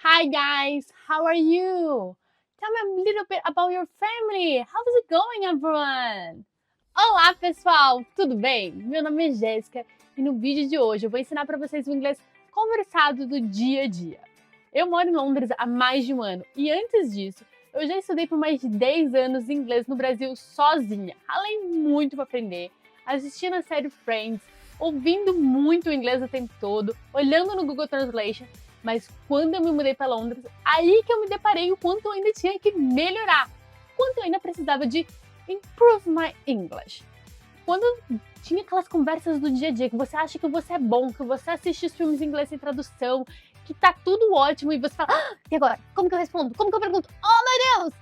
Hi guys, how are you? Tell me a little bit about your family. How's it going, everyone? Olá, pessoal, tudo bem? Meu nome é Jéssica e no vídeo de hoje eu vou ensinar para vocês o inglês conversado do dia a dia. Eu moro em Londres há mais de um ano e antes disso, eu já estudei por mais de 10 anos inglês no Brasil sozinha. Ralei muito para aprender, assistindo a série Friends, ouvindo muito inglês o tempo todo, olhando no Google Translation. Mas quando eu me mudei para Londres, aí que eu me deparei o quanto eu ainda tinha que melhorar, quanto eu ainda precisava de improve my English. Quando tinha aquelas conversas do dia a dia que você acha que você é bom, que você assiste os filmes em inglês sem tradução, que tá tudo ótimo e você fala, e agora? Como que eu respondo? Como que eu pergunto? Oh meu Deus!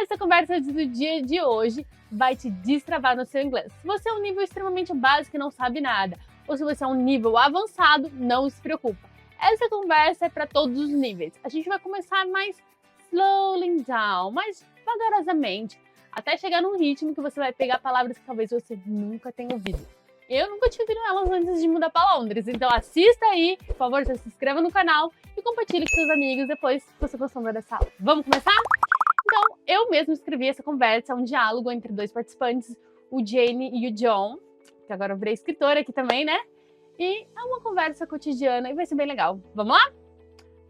Essa conversa do dia de hoje vai te destravar no seu inglês. Se você é um nível extremamente básico e não sabe nada, ou se você é um nível avançado, não se preocupa. Essa conversa é para todos os níveis. A gente vai começar mais slowing down, mais vagarosamente, até chegar num ritmo que você vai pegar palavras que talvez você nunca tenha ouvido. Eu nunca tinha ouvido elas antes de mudar para Londres, então assista aí, por favor, se inscreva no canal e compartilhe com seus amigos depois que você gostou dessa aula. Vamos começar? Então, eu mesmo escrevi essa conversa, um diálogo entre dois participantes, o Jane e o John, que agora eu virei escritora aqui também, né? E é uma conversa cotidiana e vai ser bem legal. Vamos lá?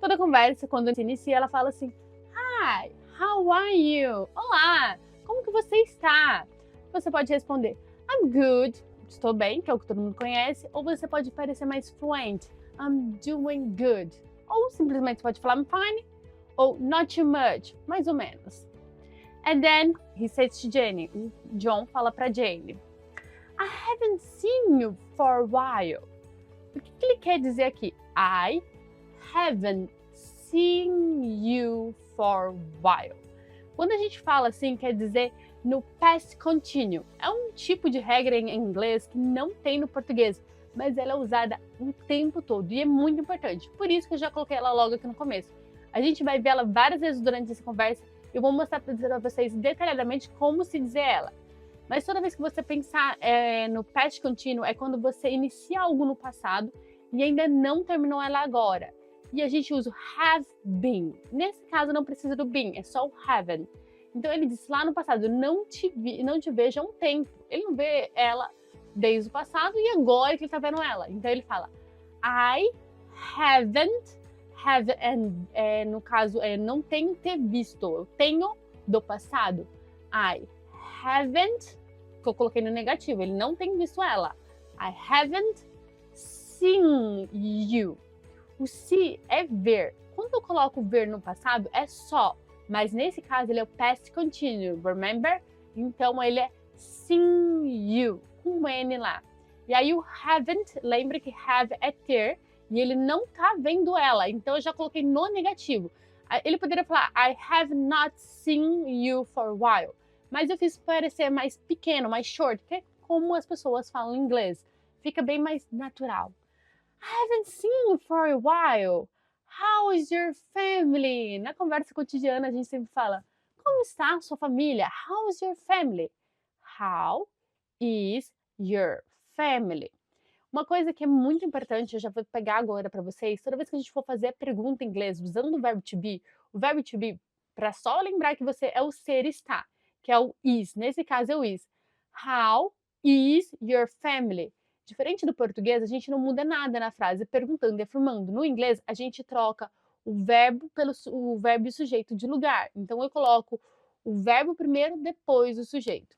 Toda conversa, quando se inicia, ela fala assim: Hi, how are you? Olá, como que você está? Você pode responder I'm good, estou bem, que é o que todo mundo conhece, ou você pode parecer mais fluent, I'm doing good. Ou simplesmente pode falar I'm fine, ou not too much, mais ou menos. And then he says to Jane, o John fala para Jane, I haven't seen you for a while. O que ele quer dizer aqui? I haven't seen you for a while. Quando a gente fala assim, quer dizer no past continuous. É um tipo de regra em inglês que não tem no português, mas ela é usada o tempo todo e é muito importante. Por isso que eu já coloquei ela logo aqui no começo. A gente vai ver ela várias vezes durante essa conversa e eu vou mostrar para vocês detalhadamente como se dizer ela. Mas toda vez que você pensar no past continuous, é quando você inicia algo no passado e ainda não terminou ela agora. E a gente usa o have been. Nesse caso não precisa do been, é só o haven't. Então ele disse lá no passado, não te vejo há um tempo. Ele não vê ela desde o passado e agora que ele tá vendo ela. Então ele fala, I haven't, no caso, não tenho ter visto. Eu tenho do passado. I haven't, que eu coloquei no negativo, ele não tem visto ela. I haven't seen you. O see é ver. Quando eu coloco ver no passado, é só. Mas nesse caso, ele é o past continuous, remember? Então, ele é seen you, com um N lá. E aí, o haven't, lembra que have é ter, e ele não tá vendo ela. Então, eu já coloquei no negativo. Ele poderia falar, I have not seen you for a while. Mas eu fiz parecer mais pequeno, mais short, que é como as pessoas falam em inglês. Fica bem mais natural. I haven't seen you for a while. How is your family? Na conversa cotidiana a gente sempre fala, como está a sua família? How is your family? How is your family? Uma coisa que é muito importante, eu já vou pegar agora para vocês, toda vez que a gente for fazer a pergunta em inglês usando o verbo to be, para só lembrar que você é o ser está, que é o is, nesse caso é o is. How is your family? Diferente do português, a gente não muda nada na frase, perguntando e afirmando. No inglês, a gente troca o verbo pelo o verbo e o sujeito de lugar. Então, eu coloco o verbo primeiro, depois o sujeito.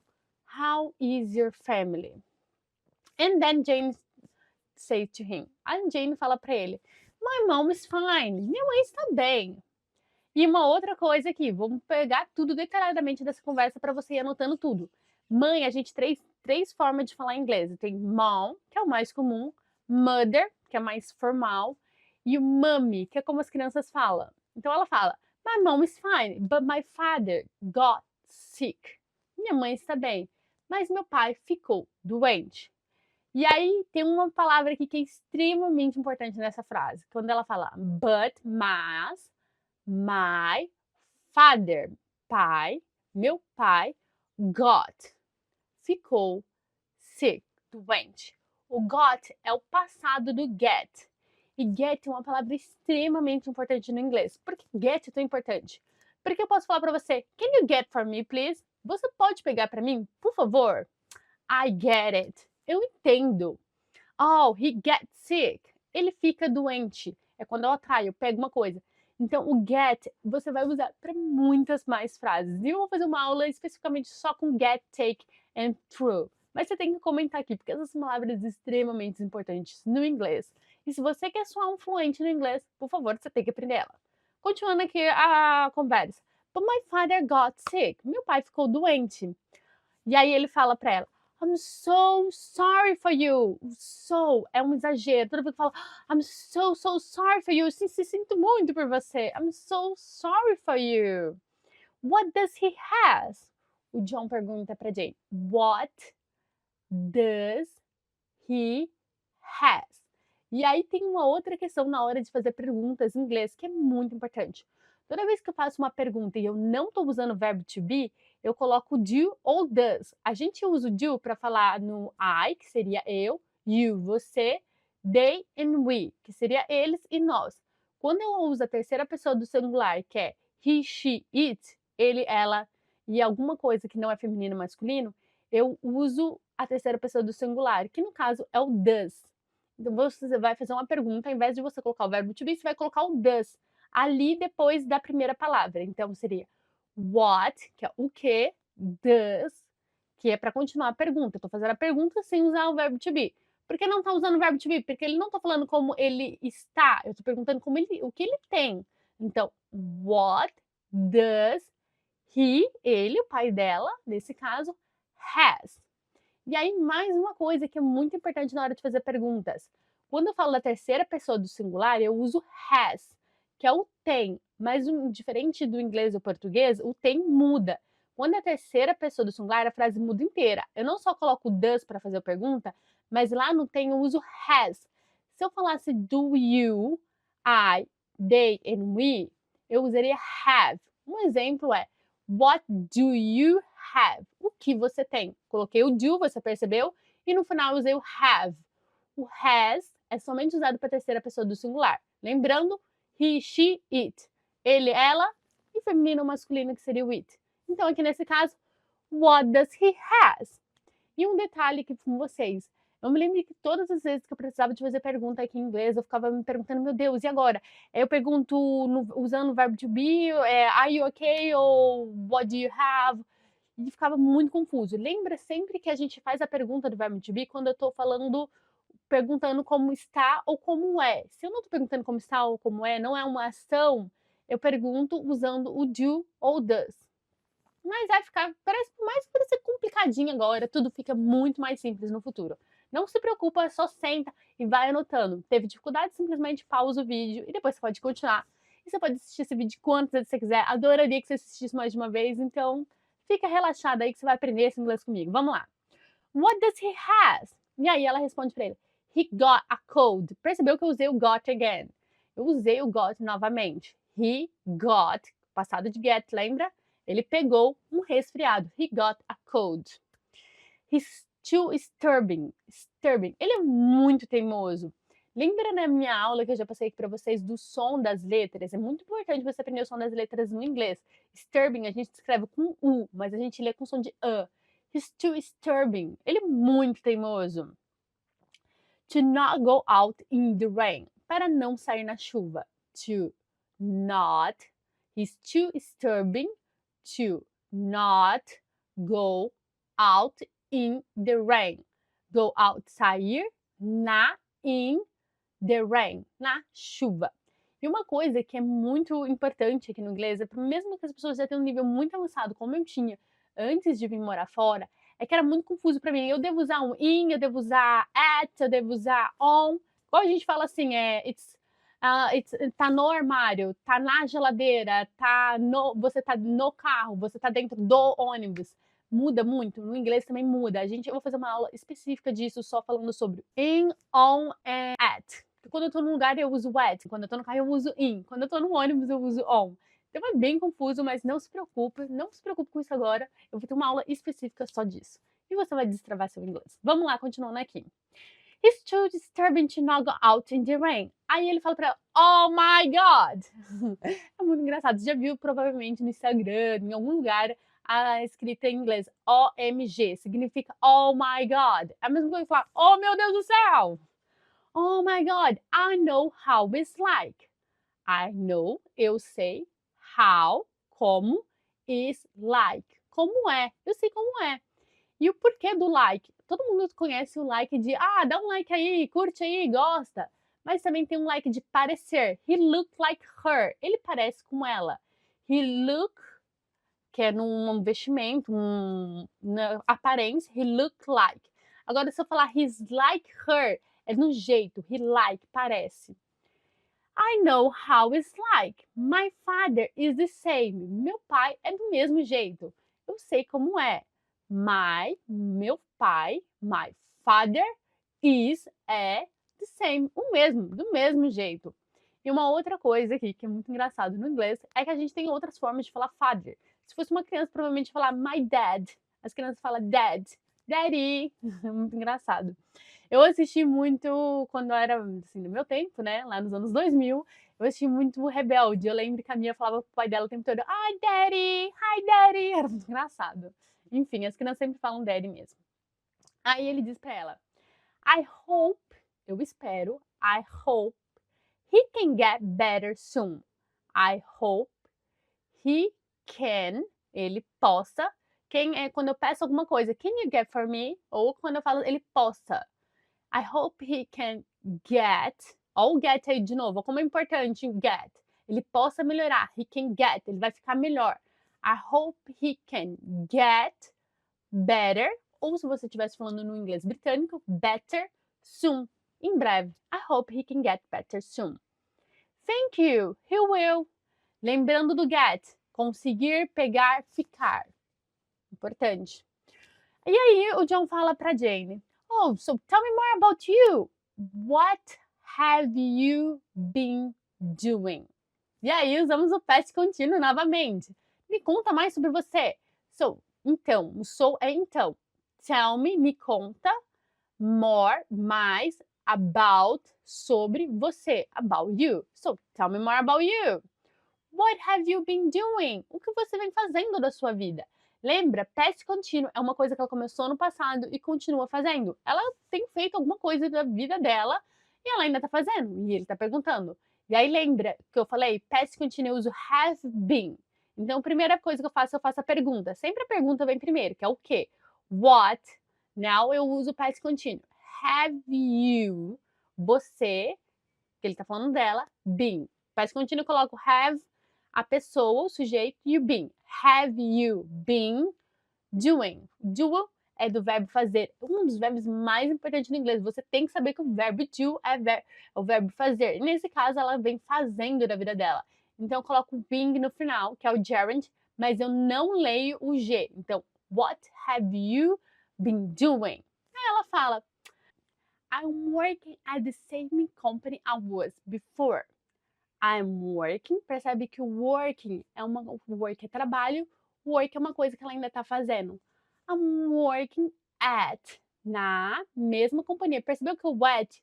How is your family? And then Jane says to him. A Jane fala para ele, My mom is fine. Minha mãe está bem. E uma outra coisa aqui, vamos pegar tudo detalhadamente dessa conversa para você ir anotando tudo. Mãe, a gente tem três formas de falar em inglês. Tem mom, que é o mais comum, mother, que é mais formal, e o mommy, que é como as crianças falam. Então ela fala, My mom is fine, but my father got sick. Minha mãe está bem, mas meu pai ficou doente. E aí tem uma palavra aqui que é extremamente importante nessa frase. Quando ela fala mas, my father, pai, meu pai, got, ficou sick, doente. O got é o passado do get. E get é uma palavra extremamente importante no inglês. Por que get é tão importante? Porque eu posso falar para você, can you get for me, please? Você pode pegar para mim, por favor? I get it. Eu entendo. Oh, he gets sick. Ele fica doente. É quando eu atraio, eu pego uma coisa. Então, o get você vai usar para muitas mais frases. E eu vou fazer uma aula especificamente só com get, take and true. Mas você tem que comentar aqui, porque essas são palavras extremamente importantes no inglês. E se você quer soar um fluente no inglês, por favor, você tem que aprender ela. Continuando aqui a conversa. But my father got sick. Meu pai ficou doente. E aí ele fala para ela, I'm so sorry for you. So é um exagero. Toda vez que fala, I'm so sorry for you. Sim, sinto muito por você. I'm so sorry for you. What does he has? O John pergunta para Jane. What does he has? E aí tem uma outra questão na hora de fazer perguntas em inglês que é muito importante. Toda vez que eu faço uma pergunta e eu não estou usando o verbo to be, eu coloco do ou does. A gente usa o do para falar no I, que seria eu, you, você, they and we, que seria eles e nós. Quando eu uso a terceira pessoa do singular, que é he, she, it, ele, ela e alguma coisa que não é feminino ou masculino, eu uso a terceira pessoa do singular, que no caso é o does. Então você vai fazer uma pergunta, ao invés de você colocar o verbo to be, você vai colocar o does ali depois da primeira palavra. Então seria what, que é o que, does, que é para continuar a pergunta. Eu tô fazendo a pergunta sem usar o verbo to be. Por que não tá usando o verbo to be? Porque ele não tá falando como ele está, eu tô perguntando como ele, o que ele tem. Então, what does he, ele, o pai dela, nesse caso, has. E aí, mais uma coisa que é muito importante na hora de fazer perguntas. Quando eu falo da terceira pessoa do singular, eu uso has, que é o tem. Mas diferente do inglês ou português, o tem muda. Quando é a terceira pessoa do singular, a frase muda inteira. Eu não só coloco does para fazer a pergunta, mas lá no tem eu uso has. Se eu falasse do you, I, they and we, eu usaria have. Um exemplo é what do you have? O que você tem? Coloquei o do, você percebeu? E no final usei o have. O has é somente usado para a terceira pessoa do singular. Lembrando, he, she, it. Ele, ela e feminino ou masculino que seria o it. Então aqui nesse caso, what does he has? E um detalhe aqui com vocês. Eu me lembro que todas as vezes que eu precisava de fazer pergunta aqui em inglês, eu ficava me perguntando, meu Deus, e agora? Eu pergunto usando o verbo to be, are you okay? Ou what do you have? E ficava muito confuso. Lembra sempre que a gente faz a pergunta do verbo to be quando eu estou falando, perguntando como está ou como é. Se eu não estou perguntando como está ou como é, não é uma ação, eu pergunto usando o do ou does. Mas vai ficar, parece mais para ser complicadinho agora, tudo fica muito mais simples no futuro. Não se preocupa, só senta e vai anotando. Teve dificuldade, simplesmente pausa o vídeo e depois você pode continuar. E você pode assistir esse vídeo quantas vezes você quiser. Adoraria que você assistisse mais de uma vez, então fica relaxada aí que você vai aprender esse inglês comigo. Vamos lá. What does he has? E aí ela responde para ele. He got a cold. Percebeu que eu usei o got again. Eu usei o got novamente. He got, passado de get, lembra? Ele pegou um resfriado. He got a cold. He's too stubborn. Ele é muito teimoso. Lembra na minha aula que eu já passei aqui para vocês do som das letras? É muito importante você aprender o som das letras no inglês. Stubborn a gente escreve com U, mas a gente lê com som de A. He's too stubborn. Ele é muito teimoso. To not go out in the rain. Para não sair na chuva. To not. He's too stubborn to not go out in the rain. Go out, sair in the rain, na chuva. E uma coisa que é muito importante aqui no inglês, é mesmo que as pessoas já tenham um nível muito avançado, como eu tinha antes de vir morar fora, é que era muito confuso para mim. Eu devo usar um in, eu devo usar at, eu devo usar on. Igual a gente fala assim, tá no armário, tá na geladeira, você tá no carro, você tá dentro do ônibus. Muda muito, no inglês também muda. Eu vou fazer uma aula específica disso, só falando sobre in, on and at. Quando eu tô num lugar eu uso at, quando eu tô no carro eu uso in, quando eu tô no ônibus eu uso on. Então é bem confuso, mas não se preocupe com isso agora. Eu vou ter uma aula específica só disso. E você vai destravar seu inglês. Vamos lá, continuando aqui. It's too disturbing to not go out in the rain. Aí ele fala pra ela, oh my God. É muito engraçado. Você já viu provavelmente no Instagram, em algum lugar, a escrita em inglês OMG. Significa oh my God. É a mesma coisa que falar, oh meu Deus do céu. Oh my God, I know how it's like. I know, eu sei, how, como, is like. Como é, eu sei como é. E o porquê do like? Todo mundo conhece o like de, dá um like aí, curte aí, gosta. Mas também tem um like de parecer. He look like her. Ele parece com ela. He look, que é num vestimento, na aparência, he look like. Agora, se eu falar he's like her, é no jeito, he like, parece. I know how it's like. My father is the same. Meu pai é do mesmo jeito. Eu sei como é. Meu pai, my father is, é the same, o mesmo, do mesmo jeito. E uma outra coisa aqui que é muito engraçado no inglês é que a gente tem outras formas de falar father. Se fosse uma criança, provavelmente falar my dad. As crianças falam dad, daddy. É muito engraçado. Eu assisti muito quando eu era, assim, no meu tempo, né? Lá nos anos 2000, eu assisti muito Rebelde. Eu lembro que a Mia falava pro pai dela o tempo todo, hi daddy, hi daddy. Era muito engraçado. Enfim, as crianças sempre falam daddy mesmo. Aí ele diz pra ela, I hope, eu espero, I hope he can get better soon. I hope he can, ele possa. Quem é quando eu peço alguma coisa, can you get for me? Ou quando eu falo ele possa. I hope he can get. Olha o get aí de novo. Como é importante get. Ele possa melhorar. He can get. Ele vai ficar melhor. I hope he can get better. Ou se você estivesse falando no inglês britânico, better soon. Em breve. I hope he can get better soon. Thank you. He will. Lembrando do get. Conseguir, pegar, ficar. Importante. E aí o John fala pra Jane. Oh, so tell me more about you. What have you been doing? E aí usamos o past contínuo novamente. Me conta mais sobre você. So, então, o so é então. Tell me conta, more, mais, about, sobre você. About you. So, tell me more about you. What have you been doing? O que você vem fazendo da sua vida? Lembra, past contínuo é uma coisa que ela começou no passado e continua fazendo. Ela tem feito alguma coisa da vida dela e ela ainda tá fazendo. E ele tá perguntando. E aí lembra que eu falei, past contínuo eu uso have been. Então, a primeira coisa que eu faço a pergunta. Sempre a pergunta vem primeiro, que é o quê? What? Now eu uso past contínuo. Have you, você, que ele tá falando dela, been. Past contínuo eu coloco have, a pessoa, o sujeito, e o been. Have you been doing? Do é do verbo fazer. Um dos verbos mais importantes no inglês. Você tem que saber que o verbo do é o verbo fazer. E nesse caso, ela vem fazendo da vida dela. Então, eu coloco o being no final, que é o gerund, mas eu não leio o G. Então, what have you been doing? Aí ela fala, I'm working at the same company I was before. I'm working, percebe que o working é work é trabalho, work é uma coisa que ela ainda está fazendo. I'm working at, na mesma companhia. Percebeu que o at,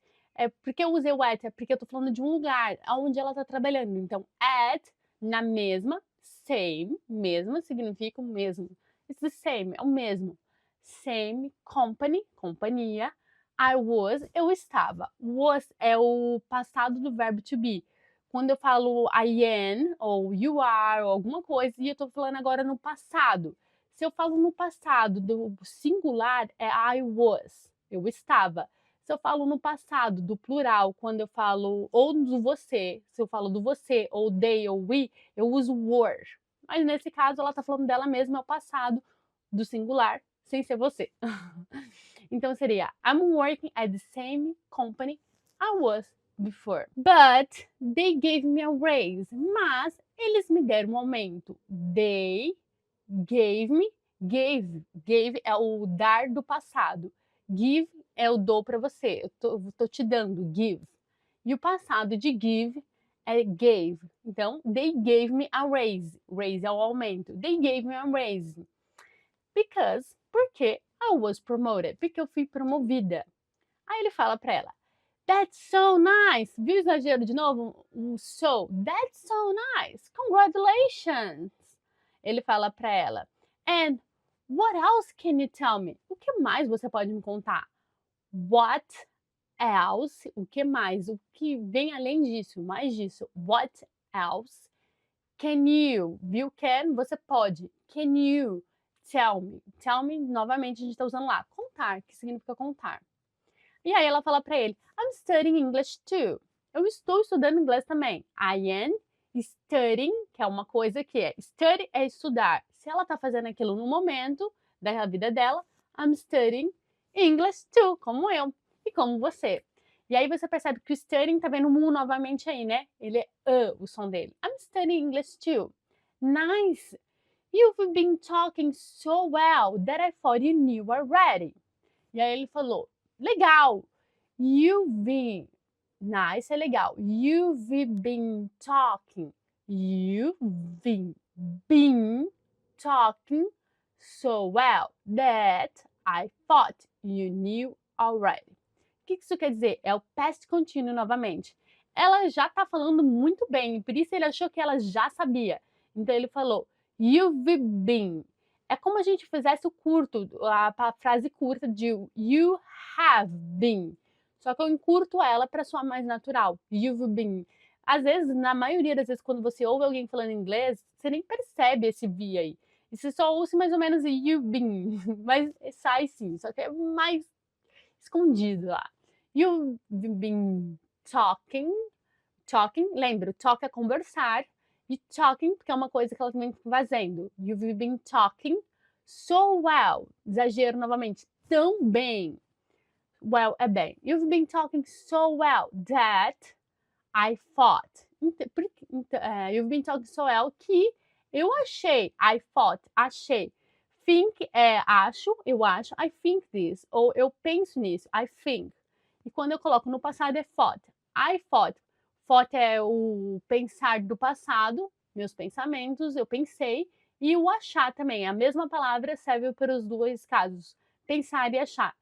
porque eu usei o at, é porque eu estou falando de um lugar onde ela está trabalhando. Então, at, na mesma, same, mesma significa o mesmo. It's the same, é o mesmo. Same company, companhia. I was, eu estava. Was é o passado do verbo to be. Quando eu falo I am, ou you are, ou alguma coisa, e eu tô falando agora no passado. Se eu falo no passado do singular, é I was, eu estava. Se eu falo no passado do plural, quando eu falo ou do você, se eu falo do você, ou they, ou we, eu uso were. Mas nesse caso, ela tá falando dela mesma, é o passado do singular, sem ser você. Então seria I'm working at the same company I was before. But they gave me a raise. Mas eles me deram um aumento. They gave me, gave é o dar do passado. Give é o dou para você. Eu tô te dando, give. E o passado de give é gave. Então, they gave me a raise. Raise é o aumento. They gave me a raise. Porque I was promoted. Porque eu fui promovida. Aí ele fala para ela, That's so nice. Viu o exagero de novo? O so. That's so nice. Congratulations. Ele fala para ela. And what else can you tell me? O que mais você pode me contar? What else? O que mais? O que vem além disso? Mais disso. What else can you? Viu? Can, você pode. Can you tell me? Tell me, novamente, a gente está usando lá. Contar, que significa contar. E aí ela fala para ele, I'm studying English too. Eu estou estudando inglês também. I am studying, que é uma coisa que é, study é estudar. Se ela está fazendo aquilo no momento da vida dela, I'm studying English too, como eu e como você. E aí você percebe que o studying tá vendo um novamente aí, né? Ele é o som dele. I'm studying English too. Nice. You've been talking so well that I thought you knew already. E aí ele falou, legal. You've been. Nice é legal. You've been talking. You've been talking so well that I thought you knew already. O que isso quer dizer? É o past continuo novamente. Ela já está falando muito bem, por isso ele achou que ela já sabia. Então ele falou, you've been. É como a gente fizesse o curto, a frase curta de you have been. Só que eu encurto ela para soar mais natural. You've been. Às vezes, na maioria das vezes, quando você ouve alguém falando inglês, você nem percebe esse V aí. E você só ouve mais ou menos you've been. Mas sai sim, só que é mais escondido lá. You've been talking. Talking, lembra, talk é conversar. E talking, porque é uma coisa que ela também está fazendo. You've been talking so well. Exagero novamente. Tão bem. Well é bem. You've been talking so well that I thought. You've been talking so well que eu achei. I thought, achei. Think é acho, eu acho. I think this. Ou eu penso nisso. I think. E quando eu coloco no passado é thought. I thought. Thought é o pensar do passado, meus pensamentos, eu pensei. E o achar também. A mesma palavra serve para os dois casos. Pensar e achar.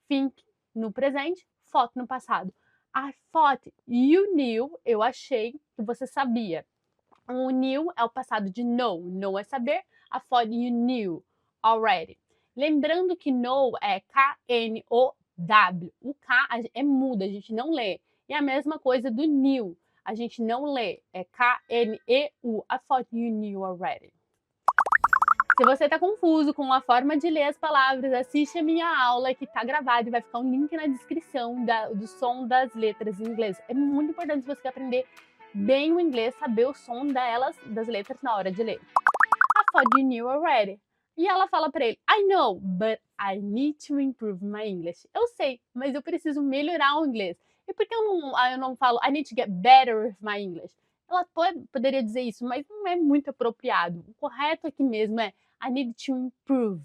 Think no presente, thought no passado. I thought you knew, eu achei que você sabia. O knew é o passado de know, know é saber. I thought you knew already. Lembrando que know é K-N-O-W. O K é mudo, a gente não lê. E a mesma coisa do knew, a gente não lê. É K-N-E-U. I thought you knew already. Se você está confuso com a forma de ler as palavras, assiste a minha aula que está gravada e vai ficar um link na descrição do som das letras em inglês. É muito importante você aprender bem o inglês, saber o som das letras na hora de ler. I thought you knew already. E ela fala para ele, I know, but I need to improve my English. Eu sei, mas eu preciso melhorar o inglês. E por que eu não falo I need to get better with my English? Ela poderia dizer isso, mas não é muito apropriado. O correto aqui mesmo é I need to improve,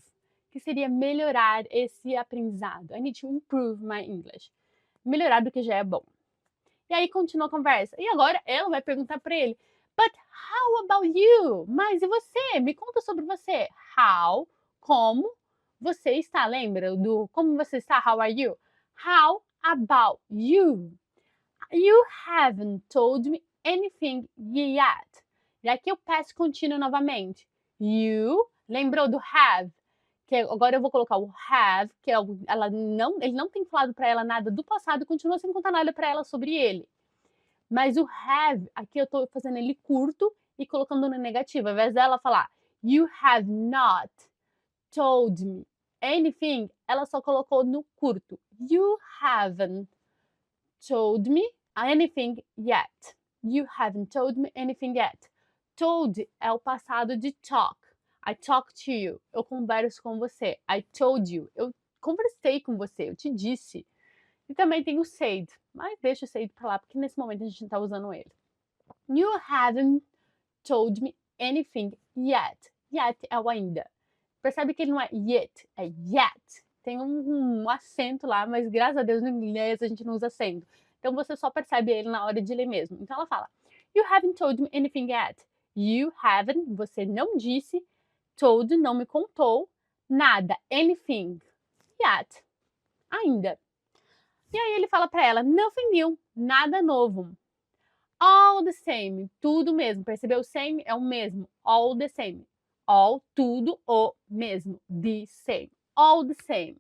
que seria melhorar esse aprendizado. I need to improve my English. Melhorar do que já é bom. E aí continua a conversa. E agora ela vai perguntar para ele, But how about you? Mas e você? Me conta sobre você. How, como você está? Lembra do como você está? How are you? How about you? You haven't told me anything yet. E aqui o past continuo novamente. You, lembrou do have? Que agora eu vou colocar o have, que ele não tem falado para ela nada do passado e continua sem contar nada para ela sobre ele. Mas o have, aqui eu estou fazendo ele curto e colocando no negativo. Ao invés dela falar You have not told me anything, ela só colocou no curto. You haven't told me anything yet. You haven't told me anything yet. Told é o passado de talk. I talk to you. Eu converso com você. I told you. Eu conversei com você. Eu te disse. E também tem o said. Mas deixa o said pra lá, porque nesse momento a gente não tá usando ele. You haven't told me anything yet. Yet é o ainda. Percebe que ele não é yet, é yet. Tem um acento lá, mas graças a Deus no inglês a gente não usa acento. Então você só percebe ele na hora de ler mesmo. Então ela fala, You haven't told me anything yet. You haven't, você não disse. Told, não me contou. Nada, anything. Yet, ainda. E aí ele fala pra ela, nothing new, nada novo. All the same, tudo mesmo. Percebeu? Same é o mesmo. All the same. All, tudo o mesmo. The same. All the same.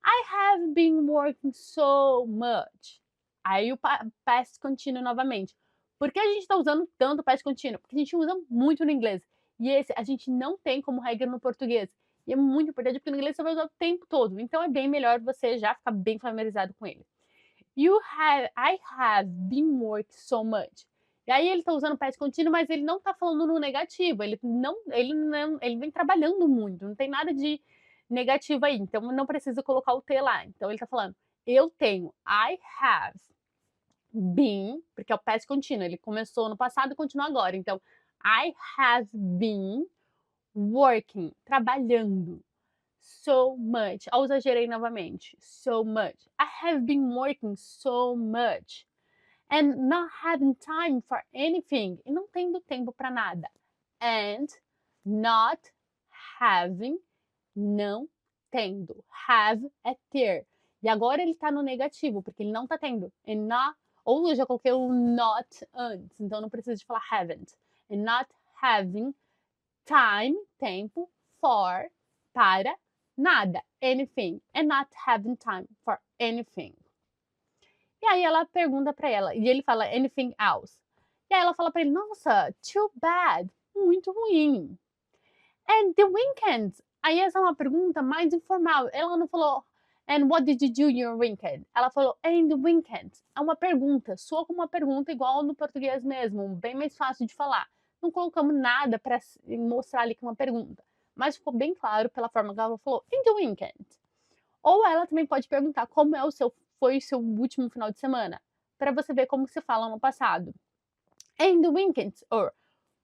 I have been working so much. Aí o past continuo novamente. Por que a gente está usando tanto past continuo? Porque a gente usa muito no inglês. E esse a gente não tem como regra no português. E é muito importante porque no inglês você vai usar o tempo todo. Então é bem melhor você já ficar bem familiarizado com ele. I have been working so much. E aí ele tá usando past contínuo, mas ele não tá falando no negativo. Ele vem trabalhando muito. Não tem nada de negativo aí. Então não precisa colocar o T lá. Então ele tá falando, eu tenho. I have been, porque é o past contínuo. Ele começou no passado e continua agora. Então, I have been working, trabalhando. So much. Eu exagerei novamente. So much. I have been working so much. And not having time for anything. E não tendo tempo para nada. And not having, não tendo. Have é ter. E agora ele tá no negativo, porque ele não tá tendo. And not, ou eu já coloquei o not antes, então não preciso de falar haven't. And not having time, tempo, for, para, nada, anything. And not having time for anything. E aí ela pergunta pra ela, e ele fala anything else. E aí ela fala pra ele, nossa, too bad, muito ruim. And the weekends? Aí essa é uma pergunta mais informal. Ela não falou, and what did you do in your weekend? Ela falou, and the weekends. É uma pergunta, soa como uma pergunta igual no português mesmo, bem mais fácil de falar. Não colocamos nada para mostrar ali que é uma pergunta, mas ficou bem claro pela forma que ela falou, in the weekend. Ou ela também pode perguntar como foi o seu último final de semana, para você ver como se fala no passado. In the weekends, or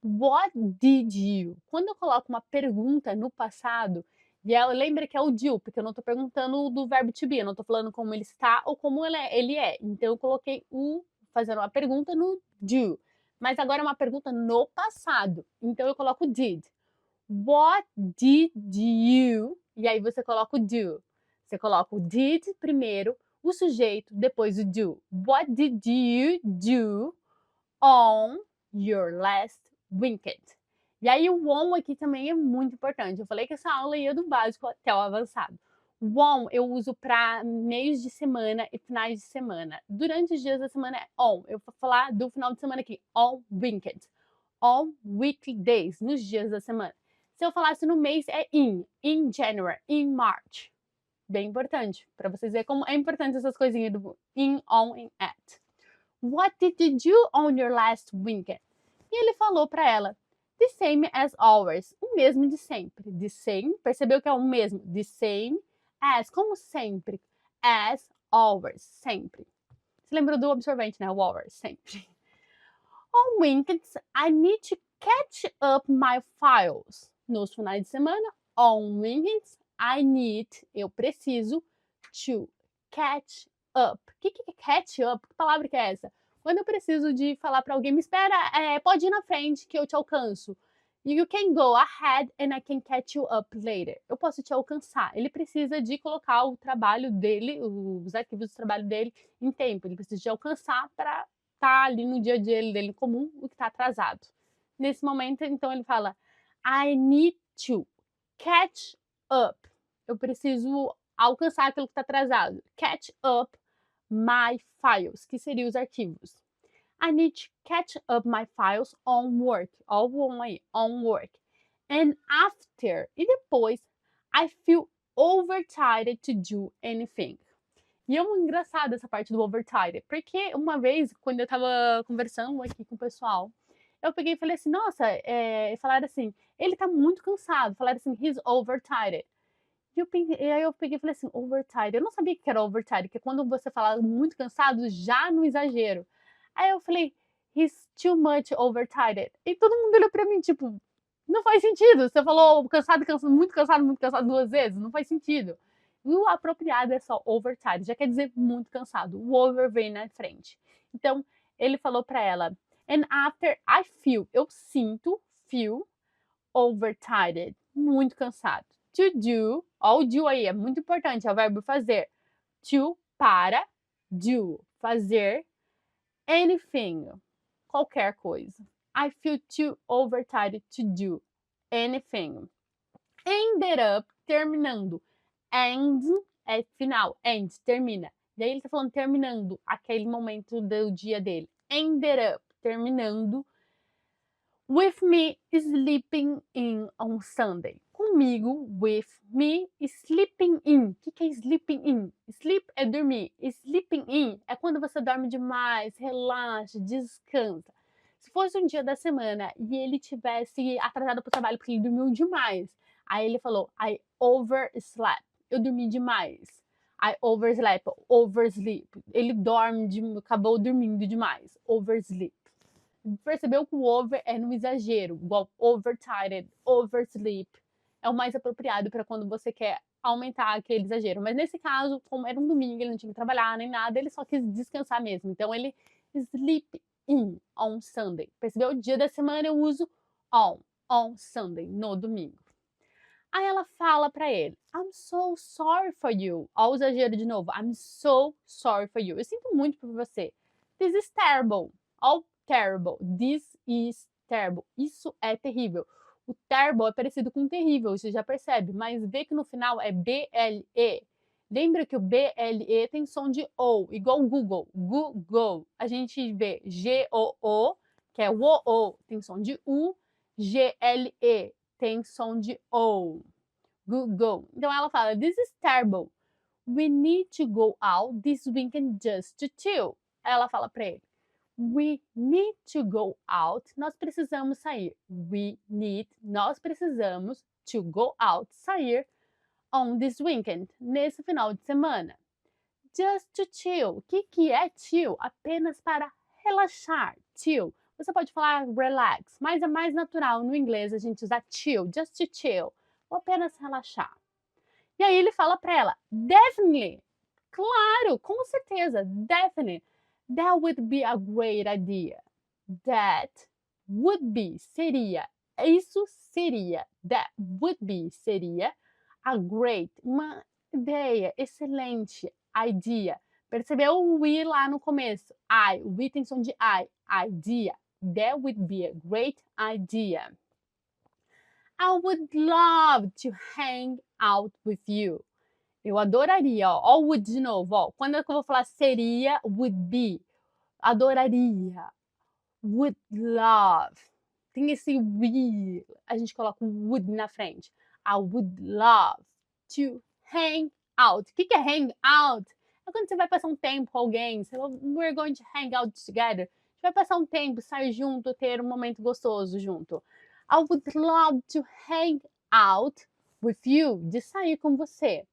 what did you? Quando eu coloco uma pergunta no passado, e ela lembra que é o do, porque eu não estou perguntando do verbo to be, eu não estou falando como ele está ou como ele é. Então eu coloquei o fazendo uma pergunta no do. Mas agora é uma pergunta no passado. Então eu coloco did. What did you? E aí você coloca o do. Você coloca o did primeiro, o sujeito, depois o do. What did you do on your last weekend? E aí o on aqui também é muito importante. Eu falei que essa aula ia do básico até o avançado. O on eu uso para meios de semana e finais de semana. Durante os dias da semana é on. Eu vou falar do final de semana aqui, on weekend. On weekdays, nos dias da semana. Se eu falasse no mês é in January, in March. Bem importante, para vocês verem como é importante essas coisinhas do in, on e at. What did you do on your last weekend? E ele falou para ela, the same as always, o mesmo de sempre. The same, percebeu que é o mesmo? The same as, como sempre. As always, sempre. Você lembrou do absorvente, né? O always, sempre. On weekends, I need to catch up my files. Nos finais de semana, on weekends, eu preciso, to catch up. O que é catch up? Que palavra que é essa? Quando eu preciso de falar para alguém, me espera, pode ir na frente que eu te alcanço. You can go ahead and I can catch you up later. Eu posso te alcançar. Ele precisa de colocar o trabalho dele, os arquivos do trabalho dele em tempo. Ele precisa de alcançar para estar ali no dia a dia dele comum, o que está atrasado. Nesse momento, então, ele fala I need to catch up. Eu preciso alcançar aquilo que está atrasado. Catch up my files, que seriam os arquivos. I need to catch up my files on work. Ó, o on aí, on work. And after, e depois, I feel overtired to do anything. E é muito engraçado essa parte do overtired, porque uma vez, quando eu tava conversando aqui com o pessoal, eu peguei e falei assim, nossa, falaram assim, ele tá muito cansado, falaram assim, he's overtired. E aí eu peguei e falei assim, overtired. Eu não sabia que era overtired, que é quando você fala muito cansado, já no exagero. Aí eu falei, he's too much overtired. E todo mundo olhou pra mim, tipo, não faz sentido. Você falou cansado, cansado, muito cansado duas vezes. Não faz sentido. E o apropriado é só overtired, já quer dizer muito cansado. O over vem na frente. Então, ele falou pra ela, and after I feel, eu sinto, feel, overtired, muito cansado. To do, ó o do aí, é muito importante, é o verbo fazer. To, para, do, fazer, anything, qualquer coisa. I feel too overtired to do anything. Ended up, terminando. End é final, end, termina. E aí ele tá falando terminando aquele momento do dia dele. Ended up, terminando. With me sleeping in on Sunday. Comigo, with me sleeping in. O que é sleeping in? Sleep é dormir. Sleeping in é quando você dorme demais, relaxa, descansa. Se fosse um dia da semana e ele tivesse atrasado para o trabalho porque ele dormiu demais, aí ele falou, I overslept. Eu dormi demais. I overslept, oversleep. Ele acabou dormindo demais. Oversleep. Percebeu que o over é no exagero, igual overtired, oversleep. É o mais apropriado para quando você quer aumentar aquele exagero. Mas nesse caso, como era um domingo, ele não tinha que trabalhar nem nada, ele só quis descansar mesmo. Então ele sleep in on Sunday. Percebeu? O dia da semana eu uso on Sunday, no domingo. Aí ela fala para ele, I'm so sorry for you. Ó o exagero de novo. I'm so sorry for you. Eu sinto muito por você. This is terrible. Ó, terrible. This is terrible. Isso é terrível. O terrible é parecido com terrível, você já percebe, mas vê que no final é B-L-E. Lembra que o B-L-E tem som de O, igual Google. Google. A gente vê G-O-O, que é o O, tem som de U. G-L-E tem som de O. Google. Então ela fala, this is terrible. We need to go out this weekend just to chill. Ela fala para ele, we need to go out. Nós precisamos sair. Nós precisamos to go out, sair on this weekend, nesse final de semana. Just to chill. O que é chill? Apenas para relaxar. Chill. Você pode falar relax, mas é mais natural no inglês a gente usar chill, just to chill, ou apenas relaxar. E aí ele fala para ela, definitely, claro, com certeza, definitely, that would be a great idea. That would be, seria, isso seria, that would be, seria, a great, uma ideia, excelente, idea. Percebeu o I lá no começo? O I tem som de I, idea. That would be a great idea. I would love to hang out with you. Eu adoraria, ó o would de novo, ó. Quando é que eu vou falar seria, would be. Adoraria. Would love. Tem esse we, a gente coloca o would na frente. I would love to hang out. O que é hang out? É quando você vai passar um tempo com alguém. We're going to hang out together. A gente vai passar um tempo, sair junto, ter um momento gostoso junto. I would love to hang out with you. De sair com você.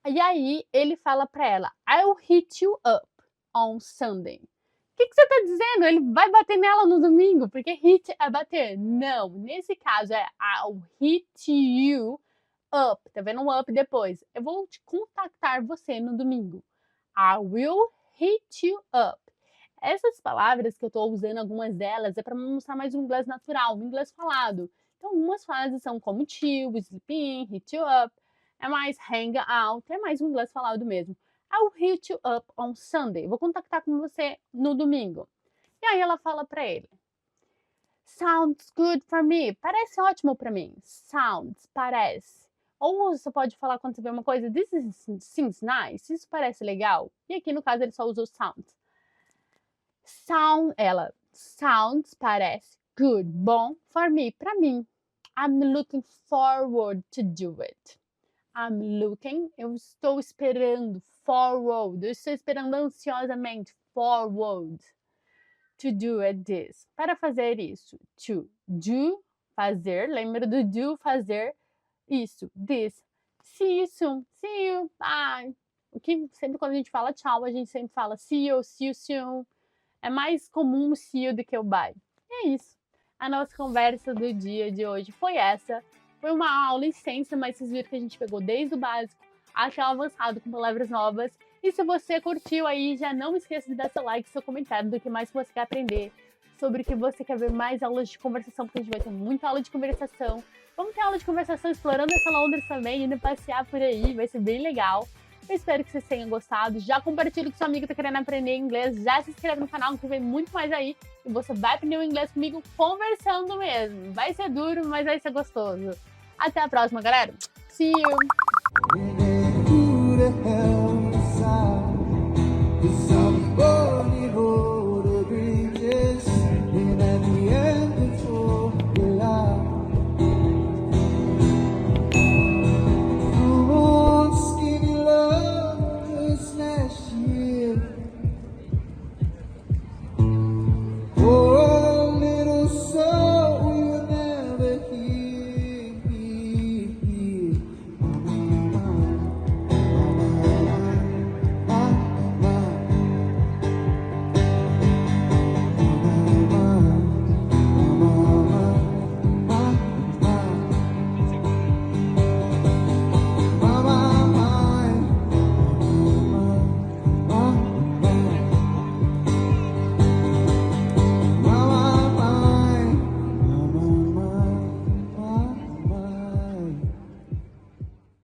E aí ele fala para ela, I'll hit you up on Sunday. O que você está dizendo? Ele vai bater nela no domingo, porque hit é bater. Não, nesse caso é I'll hit you up. Tá vendo um up depois? Eu vou te contactar você no domingo. I will hit you up. Essas palavras que eu estou usando, algumas delas, é para mostrar mais um inglês natural, um inglês falado. Então, algumas frases são como chill, sleep in, hit you up. É mais hang out, é mais um inglês falado mesmo. I'll hit you up on Sunday. Vou contactar com você no domingo. E aí ela fala para ele. Sounds good for me. Parece ótimo para mim. Sounds, parece. Ou você pode falar quando você vê uma coisa, this seems nice. Isso parece legal. E aqui no caso ele só usou sounds. Sounds, parece, good, bom, for me, para mim. I'm looking forward to do it. Eu estou esperando, forward, eu estou esperando ansiosamente, forward, to do it this, para fazer isso, to do, fazer, lembra do do, fazer, isso, this, see you soon, see you, bye. O que sempre quando a gente fala tchau, a gente sempre fala see you soon. É mais comum o see you do que o bye. E é isso. A nossa conversa do dia de hoje foi essa. Foi uma aula extensa, mas vocês viram que a gente pegou desde o básico até o avançado com palavras novas. E se você curtiu aí, já não esqueça de dar seu like, seu comentário do que mais você quer aprender, sobre o que você quer ver mais aulas de conversação, porque a gente vai ter muita aula de conversação. Vamos ter aula de conversação explorando essa Londres também, indo passear por aí, vai ser bem legal. Eu espero que vocês tenham gostado. Já compartilha com seu amigo que tá querendo aprender inglês. Já se inscreve no canal que vem muito mais aí. E você vai aprender o inglês comigo conversando mesmo. Vai ser duro, mas vai ser gostoso. Até a próxima, galera. See you!